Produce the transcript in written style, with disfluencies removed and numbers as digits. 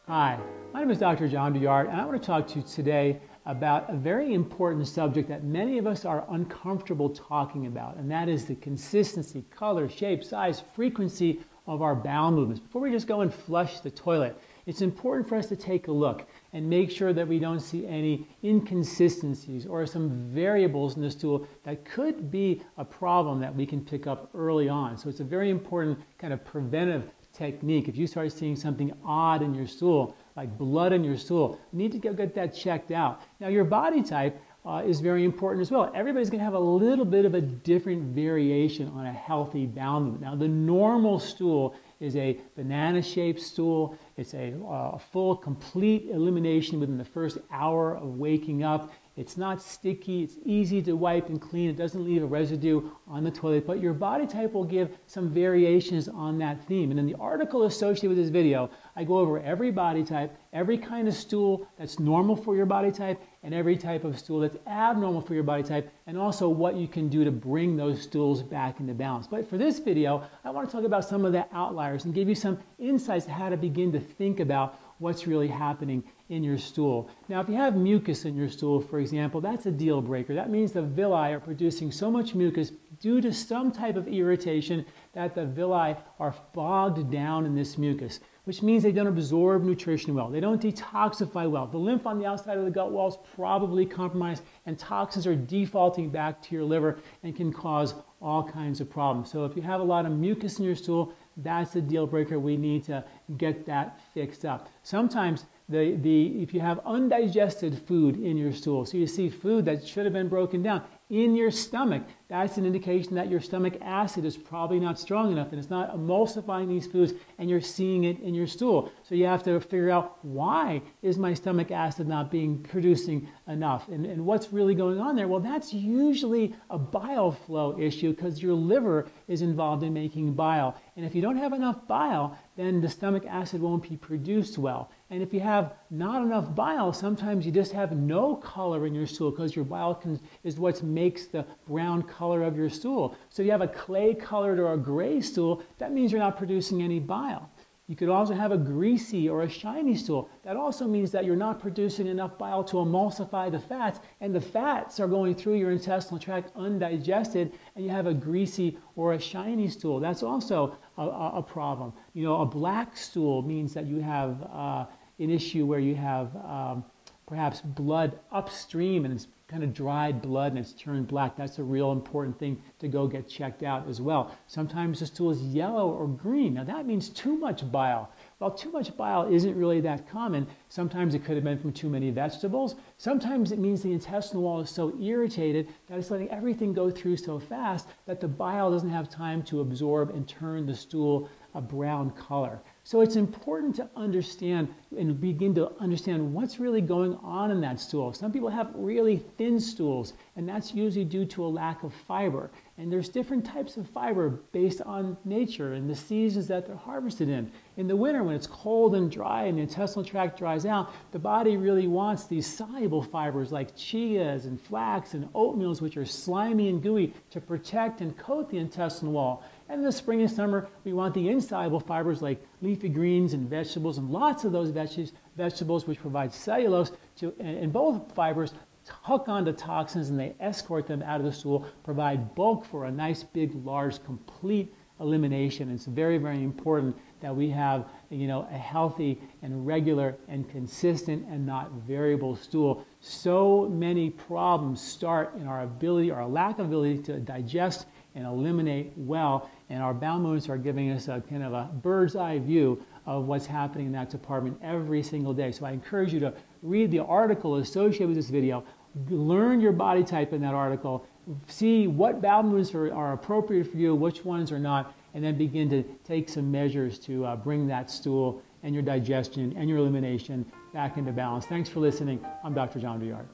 Hi, my name is Dr. John Douillard, and I want to talk to you today about a very important subject that many of us are uncomfortable talking about, and that is the consistency, color, shape, size, frequency of our bowel movements. Before we just go and flush the toilet, it's important for us to take a look and make sure that we don't see any inconsistencies or some variables in the stool that could be a problem that we can pick up early on. So it's a very important kind of preventive technique. If you start seeing something odd in your stool, like blood in your stool, you need to go get that checked out. Now, your body type is very important as well. Everybody's going to have a little bit of a different variation on a healthy bowel movement. Now, the normal stool is a banana-shaped stool. It's a full, complete elimination within the first hour of waking up. It's not sticky, it's easy to wipe and clean, it doesn't leave a residue on the toilet, but your body type will give some variations on that theme. And in the article associated with this video, I go over every body type, every kind of stool that's normal for your body type, and every type of stool that's abnormal for your body type, and also what you can do to bring those stools back into balance. But for this video, I want to talk about some of the outliers and give you some insights on how to begin to think about what's really happening in your stool. Now, if you have mucus in your stool, for example, that's a deal breaker. That means the villi are producing so much mucus due to some type of irritation that the villi are bogged down in this mucus, which means they don't absorb nutrition well. They don't detoxify well. The lymph on the outside of the gut wall is probably compromised, and toxins are defaulting back to your liver and can cause all kinds of problems. So if you have a lot of mucus in your stool, that's a deal breaker. We need to get that fixed up. Sometimes if you have undigested food in your stool, so you see food that should have been broken down in your stomach, that's an indication that your stomach acid is probably not strong enough and it's not emulsifying these foods, and you're seeing it in your stool. So you have to figure out, why is my stomach acid not being producing enough? And what's really going on there? Well, that's usually a bile flow issue because your liver is involved in making bile. And if you don't have enough bile, then the stomach acid won't be produced well. And if you have not enough bile, sometimes you just have no color in your stool because your bile is what makes the brown color of your stool. So you have a clay colored or a gray stool, that means you're not producing any bile. You could also have a greasy or a shiny stool. That also means that you're not producing enough bile to emulsify the fats, and the fats are going through your intestinal tract undigested, and you have a greasy or a shiny stool. That's also a problem. You know, a black stool means that you have an issue where you have perhaps blood upstream, and it's kind of dried blood and it's turned black. That's a real important thing to go get checked out as well. Sometimes the stool is yellow or green. Now that means too much bile. Well, too much bile isn't really that common. Sometimes it could have been from too many vegetables. Sometimes it means the intestinal wall is so irritated that it's letting everything go through so fast that the bile doesn't have time to absorb and turn the stool a brown color. So it's important to understand and begin to understand what's really going on in that stool. Some people have really thin stools, and that's usually due to a lack of fiber. And there's different types of fiber based on nature and the seasons that they're harvested in. In the winter, when it's cold and dry and the intestinal tract dries out, the body really wants these soluble fibers like chias and flax and oatmeals, which are slimy and gooey, to protect and coat the intestinal wall. And in the spring and summer, we want the insoluble fibers like leafy greens and vegetables, and lots of those vegetables which provide cellulose and both fibers hook onto toxins and they escort them out of the stool, provide bulk for a nice, big, large, complete elimination. It's very, very important that we have, a healthy and regular and consistent and not variable stool. So many problems start in our ability or our lack of ability to digest and eliminate well, and our bowel movements are giving us a kind of a bird's eye view of what's happening in that department every single day. So I encourage you to read the article associated with this video, learn your body type in that article, see what bowel movements are appropriate for you, which ones are not, and then begin to take some measures to bring that stool and your digestion and your elimination back into balance. Thanks for listening. I'm Dr. John Douillard.